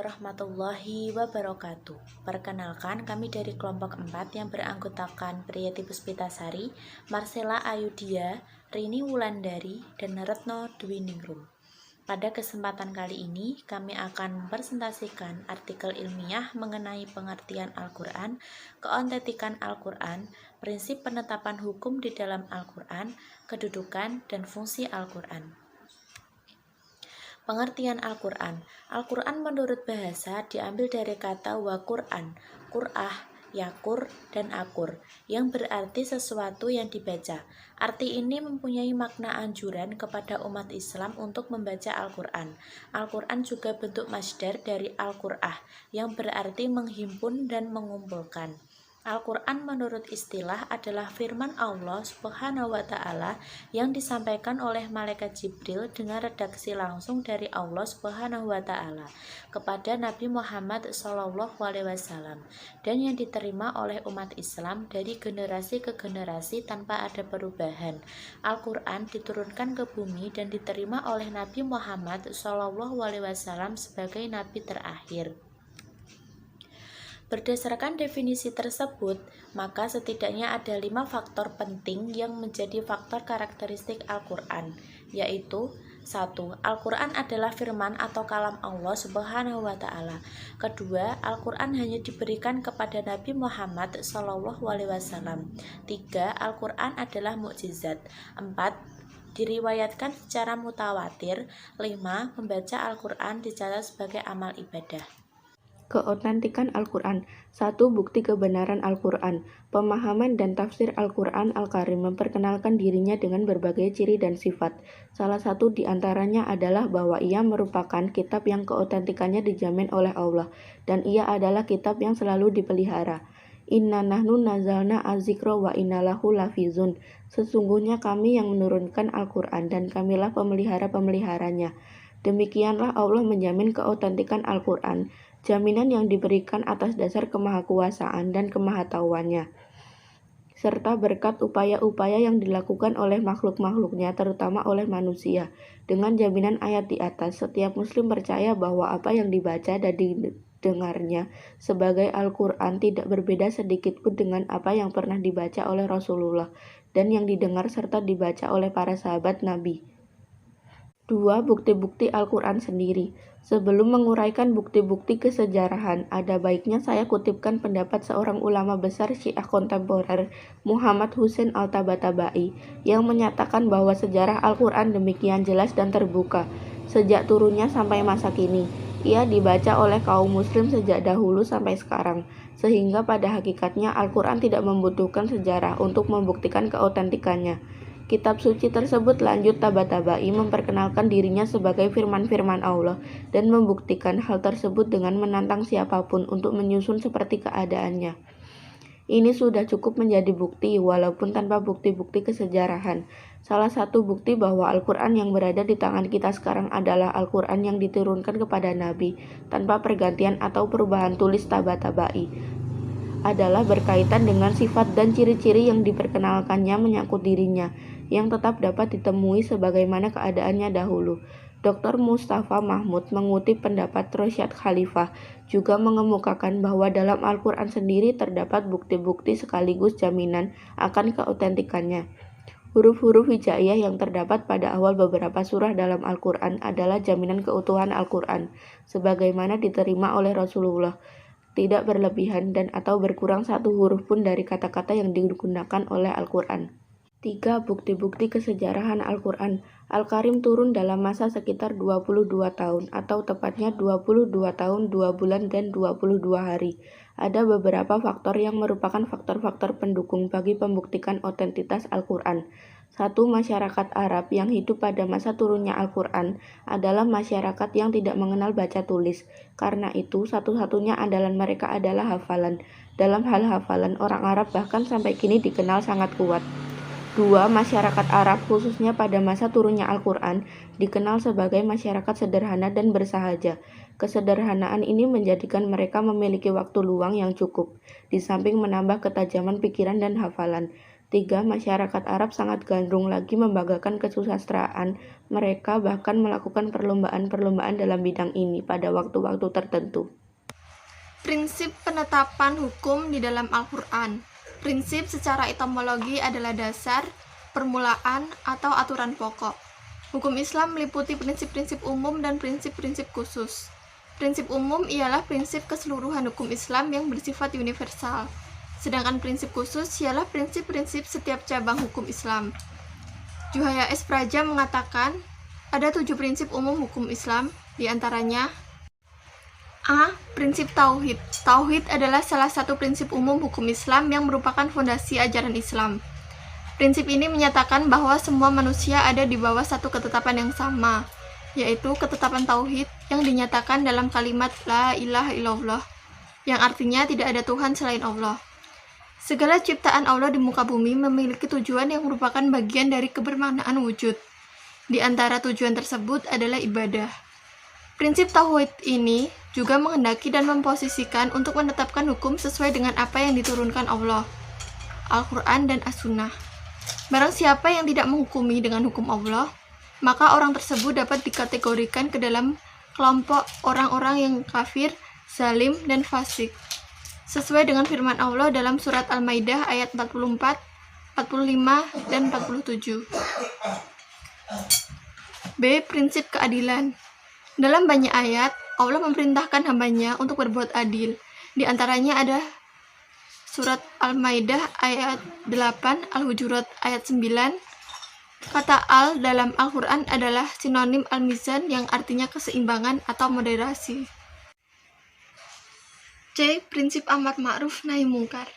warahmatullahi wabarakatuh. Perkenalkan, kami dari kelompok 4 yang beranggotakan Priyati Puspitasari, Marcella Ayudia, Rini Wulandari, dan Retno Dwiningrum. Pada kesempatan kali ini, kami akan mempresentasikan artikel ilmiah mengenai pengertian Al-Quran, keautentikan Al-Quran, prinsip penetapan hukum di dalam Al-Quran, kedudukan dan fungsi Al-Quran. Pengertian Al-Quran. Al-Quran menurut bahasa diambil dari kata wa-Qur'an, Qur'ah, yakur, dan akur, yang berarti sesuatu yang dibaca. Arti ini mempunyai makna anjuran kepada umat Islam untuk membaca Al-Quran. Al-Quran juga bentuk masdar dari Al-Qur'ah, yang berarti menghimpun dan mengumpulkan. Al-Quran menurut istilah adalah firman Allah Subhanahu wa Ta'ala yang disampaikan oleh malaikat Jibril dengan redaksi langsung dari Allah Subhanahu wa Ta'ala kepada Nabi Muhammad SAW dan yang diterima oleh umat Islam dari generasi ke generasi tanpa ada perubahan. Al-Quran diturunkan ke bumi dan diterima oleh Nabi Muhammad SAW sebagai Nabi terakhir. Berdasarkan definisi tersebut, maka setidaknya ada 5 faktor penting yang menjadi faktor karakteristik Al-Quran, yaitu 1. Al-Quran adalah firman atau kalam Allah Subhanahu wa Ta'ala. Kedua, Al-Quran hanya diberikan kepada Nabi Muhammad SAW. 3. Al-Quran adalah mukjizat. 4. Diriwayatkan secara mutawatir. 5. Membaca Al-Quran dicatat sebagai amal ibadah. Keautentikan Al-Quran. 1. Bukti kebenaran Al-Quran. Pemahaman dan tafsir Al-Quran Al-Karim memperkenalkan dirinya dengan berbagai ciri dan sifat. Salah satu di antaranya adalah bahwa ia merupakan kitab yang keautentikannya dijamin oleh Allah, dan ia adalah kitab yang selalu dipelihara. Inna nahnu nazalna az-zikra wa inna lahu lafizun. Sesungguhnya kami yang menurunkan Al-Quran dan kamilah pemelihara-pemeliharanya. Demikianlah Allah menjamin keautentikan Al-Quran, jaminan yang diberikan atas dasar kemahakuasaan dan kemahatauannya, serta berkat upaya-upaya yang dilakukan oleh makhluk-makhluknya, terutama oleh manusia. Dengan jaminan ayat di atas, setiap muslim percaya bahwa apa yang dibaca dan didengarnya sebagai Al-Quran tidak berbeda sedikitpun dengan apa yang pernah dibaca oleh Rasulullah dan yang didengar serta dibaca oleh para sahabat Nabi. 2. Bukti-bukti Al-Quran sendiri. Sebelum menguraikan bukti-bukti kesejarahan, ada baiknya saya kutipkan pendapat seorang ulama besar Syiah kontemporer, Muhammad Husain Al-Tabatabai, yang menyatakan bahwa sejarah Al-Quran demikian jelas dan terbuka, sejak turunnya sampai masa kini. Ia dibaca oleh kaum muslim sejak dahulu sampai sekarang, sehingga pada hakikatnya Al-Quran tidak membutuhkan sejarah untuk membuktikan keautentikannya. Kitab suci tersebut, lanjut Tabatabai, memperkenalkan dirinya sebagai firman-firman Allah dan membuktikan hal tersebut dengan menantang siapapun untuk menyusun seperti keadaannya. Ini sudah cukup menjadi bukti, walaupun tanpa bukti-bukti kesejarahan. Salah satu bukti bahwa Al-Quran yang berada di tangan kita sekarang adalah Al-Quran yang diturunkan kepada Nabi tanpa pergantian atau perubahan tulis Tabatabai adalah berkaitan dengan sifat dan ciri-ciri yang diperkenalkannya menyangkut dirinya, yang tetap dapat ditemui sebagaimana keadaannya dahulu. Dr. Mustafa Mahmud mengutip pendapat Rosyad Khalifah, juga mengemukakan bahwa dalam Al-Quran sendiri terdapat bukti-bukti sekaligus jaminan akan keautentikannya. Huruf-huruf hijaiyah yang terdapat pada awal beberapa surah dalam Al-Quran adalah jaminan keutuhan Al-Quran, sebagaimana diterima oleh Rasulullah, tidak berlebihan dan atau berkurang satu huruf pun dari kata-kata yang digunakan oleh Al-Quran. 3. Bukti-bukti kesejarahan Al-Quran. Al-Karim turun dalam masa sekitar 22 tahun, atau tepatnya 22 tahun, 2 bulan, dan 22 hari. Ada beberapa faktor yang merupakan faktor-faktor pendukung bagi pembuktikan otentitas Al-Quran. 1. Masyarakat Arab yang hidup pada masa turunnya Al-Quran adalah masyarakat yang tidak mengenal baca tulis. Karena itu, satu-satunya andalan mereka adalah hafalan. Dalam hal hafalan, orang Arab bahkan sampai kini dikenal sangat kuat. 2. Masyarakat Arab khususnya pada masa turunnya Al-Quran dikenal sebagai masyarakat sederhana dan bersahaja. Kesederhanaan ini menjadikan mereka memiliki waktu luang yang cukup, di samping menambah ketajaman pikiran dan hafalan. 3. Masyarakat Arab sangat gandrung lagi membanggakan kesusastraan. Mereka bahkan melakukan perlombaan-perlombaan dalam bidang ini pada waktu-waktu tertentu. Prinsip penetapan hukum di dalam Al-Quran. Prinsip secara etimologi adalah dasar, permulaan, atau aturan pokok. Hukum Islam meliputi prinsip-prinsip umum dan prinsip-prinsip khusus. Prinsip umum ialah prinsip keseluruhan hukum Islam yang bersifat universal. Sedangkan prinsip khusus ialah prinsip-prinsip setiap cabang hukum Islam. Juhaya S. Praja mengatakan, ada 7 prinsip umum hukum Islam, diantaranya A. Prinsip Tauhid. Tauhid adalah salah satu prinsip umum hukum Islam yang merupakan fondasi ajaran Islam. Prinsip ini menyatakan bahwa semua manusia ada di bawah satu ketetapan yang sama, yaitu ketetapan Tauhid yang dinyatakan dalam kalimat La ilaha illallah, yang artinya tidak ada Tuhan selain Allah. Segala ciptaan Allah di muka bumi memiliki tujuan yang merupakan bagian dari kebermaknaan wujud. Di antara tujuan tersebut adalah ibadah. Prinsip Tauhid ini juga menghendaki dan memposisikan untuk menetapkan hukum sesuai dengan apa yang diturunkan Allah, Al-Quran dan As-Sunnah. Barang siapa yang tidak menghukumi dengan hukum Allah, maka orang tersebut dapat dikategorikan ke dalam kelompok orang-orang yang kafir, zalim, dan fasik. Sesuai dengan firman Allah dalam surat Al-Maidah ayat 44, 45, dan 47. B. Prinsip keadilan. Dalam banyak ayat, Allah memerintahkan hambanya untuk berbuat adil. Di antaranya ada surat Al-Maidah ayat 8, Al-Hujurat ayat 9. Kata al dalam Al-Quran adalah sinonim al-mizan yang artinya keseimbangan atau moderasi. C. Prinsip amar ma'ruf nahi mungkar.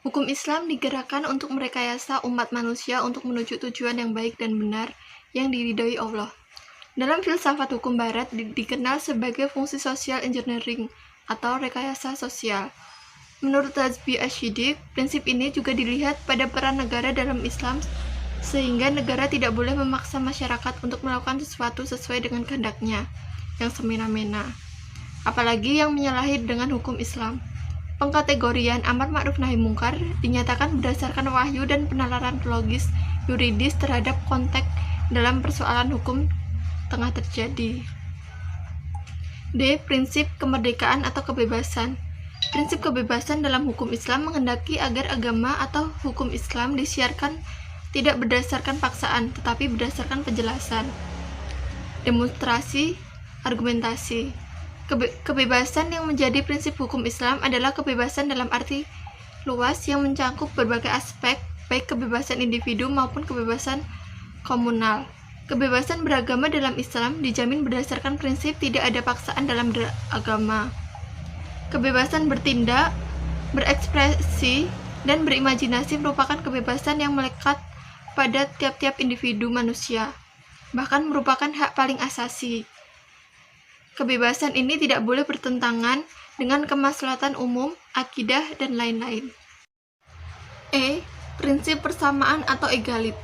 Hukum Islam digerakkan untuk merekayasa umat manusia untuk menuju tujuan yang baik dan benar yang diridhoi Allah. Dalam filsafat hukum barat dikenal sebagai fungsi social engineering atau rekayasa sosial. Menurut Razbi Ashidik, prinsip ini juga dilihat pada peran negara dalam Islam sehingga negara tidak boleh memaksa masyarakat untuk melakukan sesuatu sesuai dengan kehendaknya yang semena-mena, apalagi yang menyalahi dengan hukum Islam. Pengkategorian amar ma'ruf nahi mungkar dinyatakan berdasarkan wahyu dan penalaran logis yuridis terhadap konteks dalam persoalan hukum tengah terjadi. D. Prinsip kemerdekaan atau kebebasan. Prinsip kebebasan dalam hukum Islam menghendaki agar agama atau hukum Islam disiarkan tidak berdasarkan paksaan, tetapi berdasarkan penjelasan, demonstrasi, argumentasi. Kebebasan yang menjadi prinsip hukum Islam adalah kebebasan dalam arti luas yang mencakup berbagai aspek, baik kebebasan individu maupun kebebasan komunal. Kebebasan beragama dalam Islam dijamin berdasarkan prinsip tidak ada paksaan dalam agama. Kebebasan bertindak, berekspresi, dan berimajinasi merupakan kebebasan yang melekat pada tiap-tiap individu manusia, bahkan merupakan hak paling asasi. Kebebasan ini tidak boleh bertentangan dengan kemaslahatan umum, akidah, dan lain-lain. E. Prinsip persamaan atau egalit.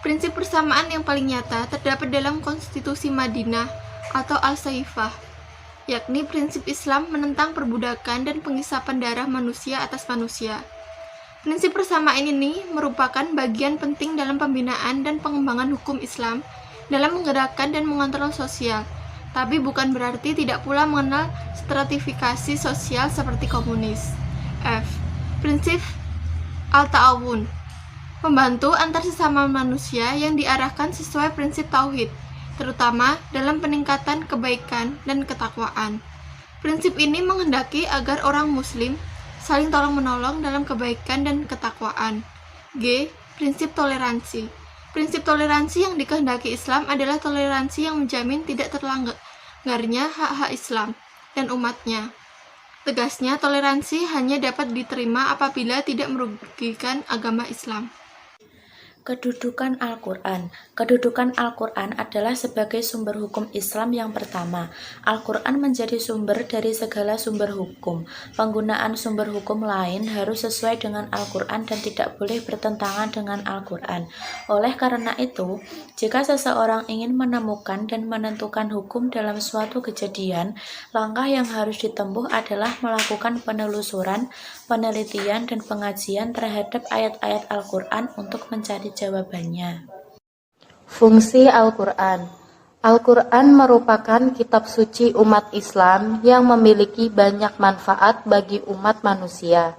Prinsip persamaan yang paling nyata terdapat dalam Konstitusi Madinah atau Al-Saifah, yakni prinsip Islam menentang perbudakan dan pengisapan darah manusia atas manusia. Prinsip persamaan ini merupakan bagian penting dalam pembinaan dan pengembangan hukum Islam dalam menggerakkan dan mengontrol sosial, tapi bukan berarti tidak pula mengenal stratifikasi sosial seperti komunis. F. Prinsip Al-Ta'awun, membantu antar sesama manusia yang diarahkan sesuai prinsip tauhid, terutama dalam peningkatan kebaikan dan ketakwaan. Prinsip ini menghendaki agar orang muslim saling tolong-menolong dalam kebaikan dan ketakwaan. G. Prinsip toleransi. Prinsip toleransi yang dikehendaki Islam adalah toleransi yang menjamin tidak terlanggarnya hak-hak Islam dan umatnya. Tegasnya, toleransi hanya dapat diterima apabila tidak merugikan agama Islam. Kedudukan Al-Quran. Kedudukan Al-Quran adalah sebagai sumber hukum Islam yang pertama. Al-Quran menjadi sumber dari segala sumber hukum. Penggunaan sumber hukum lain harus sesuai dengan Al-Quran dan tidak boleh bertentangan dengan Al-Quran. Oleh karena itu, jika seseorang ingin menemukan dan menentukan hukum dalam suatu kejadian, langkah yang harus ditempuh adalah melakukan penelusuran, penelitian dan pengajian terhadap ayat-ayat Al-Quran untuk mencari jawabannya. Fungsi Al-Quran. Al-Quran merupakan kitab suci umat Islam yang memiliki banyak manfaat bagi umat manusia.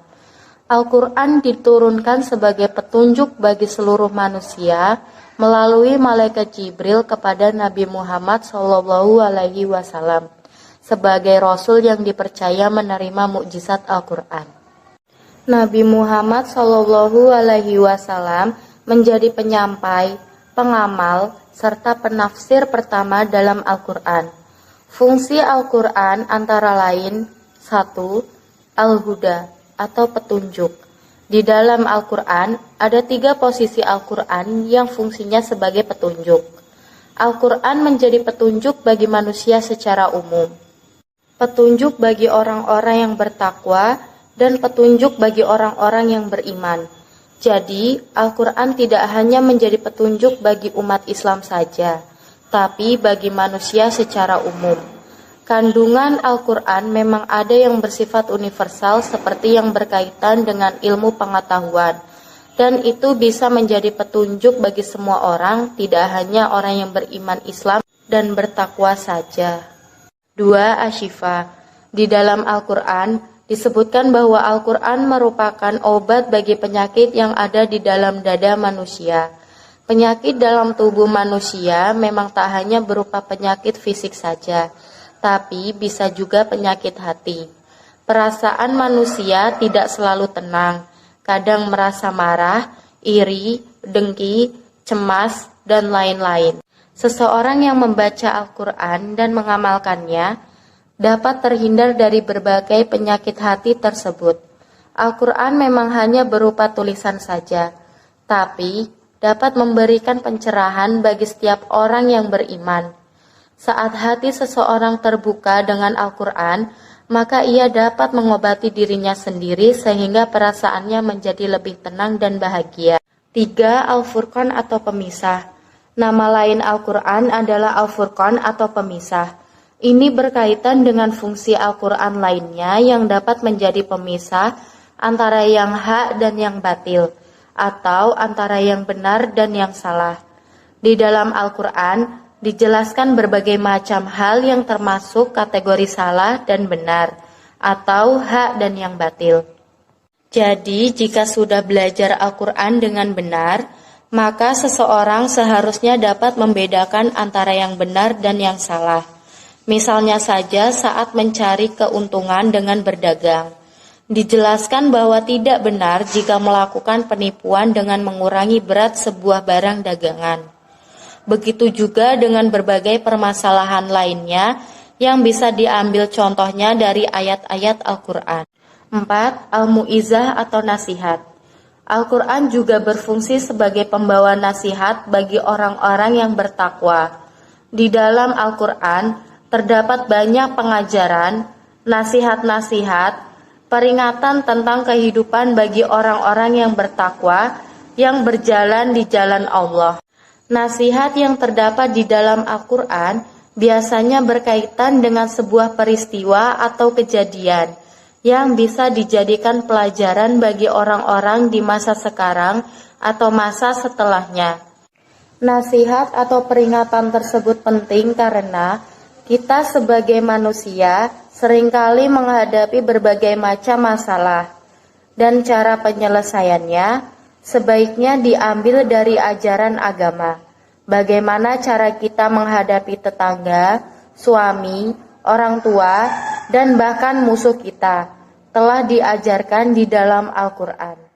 Al-Quran diturunkan sebagai petunjuk bagi seluruh manusia melalui malaikat Jibril kepada Nabi Muhammad SAW sebagai Rasul yang dipercaya menerima mukjizat Al-Quran. Nabi Muhammad SAW menjadi penyampai, pengamal, serta penafsir pertama dalam Al-Quran. Fungsi Al-Quran antara lain 1. Al-Huda atau petunjuk. Di dalam Al-Quran ada 3 posisi Al-Quran yang fungsinya sebagai petunjuk. Al-Quran menjadi petunjuk bagi manusia secara umum, petunjuk bagi orang-orang yang bertakwa, dan petunjuk bagi orang-orang yang beriman. Jadi, Al-Quran tidak hanya menjadi petunjuk bagi umat Islam saja, tapi bagi manusia secara umum. Kandungan Al-Quran memang ada yang bersifat universal seperti yang berkaitan dengan ilmu pengetahuan, dan itu bisa menjadi petunjuk bagi semua orang, tidak hanya orang yang beriman Islam dan bertakwa saja. 2. Asyifa. Di dalam Al-Quran disebutkan bahwa Al-Quran merupakan obat bagi penyakit yang ada di dalam dada manusia. Penyakit dalam tubuh manusia memang tak hanya berupa penyakit fisik saja, tapi bisa juga penyakit hati. Perasaan manusia tidak selalu tenang, kadang merasa marah, iri, dengki, cemas, dan lain-lain. Seseorang yang membaca Al-Quran dan mengamalkannya dapat terhindar dari berbagai penyakit hati tersebut. Al-Quran memang hanya berupa tulisan saja, tapi dapat memberikan pencerahan bagi setiap orang yang beriman. Saat hati seseorang terbuka dengan Al-Quran, maka ia dapat mengobati dirinya sendiri sehingga perasaannya menjadi lebih tenang dan bahagia. 3. Al-Furqan atau pemisah. Nama lain Al-Quran adalah Al-Furqan atau pemisah. Ini berkaitan dengan fungsi Al-Quran lainnya yang dapat menjadi pemisah antara yang hak dan yang batil, atau antara yang benar dan yang salah. Di dalam Al-Quran dijelaskan berbagai macam hal yang termasuk kategori salah dan benar, atau hak dan yang batil. Jadi, jika sudah belajar Al-Quran dengan benar, maka seseorang seharusnya dapat membedakan antara yang benar dan yang salah. Misalnya saja saat mencari keuntungan dengan berdagang. Dijelaskan bahwa tidak benar jika melakukan penipuan dengan mengurangi berat sebuah barang dagangan. Begitu juga dengan berbagai permasalahan lainnya yang bisa diambil contohnya dari ayat-ayat Al-Quran. 4. Al-Mu'izah atau nasihat. Al-Quran juga berfungsi sebagai pembawa nasihat bagi orang-orang yang bertakwa. Di dalam Al-Quran terdapat banyak pengajaran, nasihat-nasihat, peringatan tentang kehidupan bagi orang-orang yang bertakwa, yang berjalan di jalan Allah. Nasihat yang terdapat di dalam Al-Quran biasanya berkaitan dengan sebuah peristiwa atau kejadian yang bisa dijadikan pelajaran bagi orang-orang di masa sekarang atau masa setelahnya. Nasihat atau peringatan tersebut penting karena kita sebagai manusia seringkali menghadapi berbagai macam masalah, dan cara penyelesaiannya sebaiknya diambil dari ajaran agama. Bagaimana cara kita menghadapi tetangga, suami, orang tua, dan bahkan musuh kita telah diajarkan di dalam Al-Quran.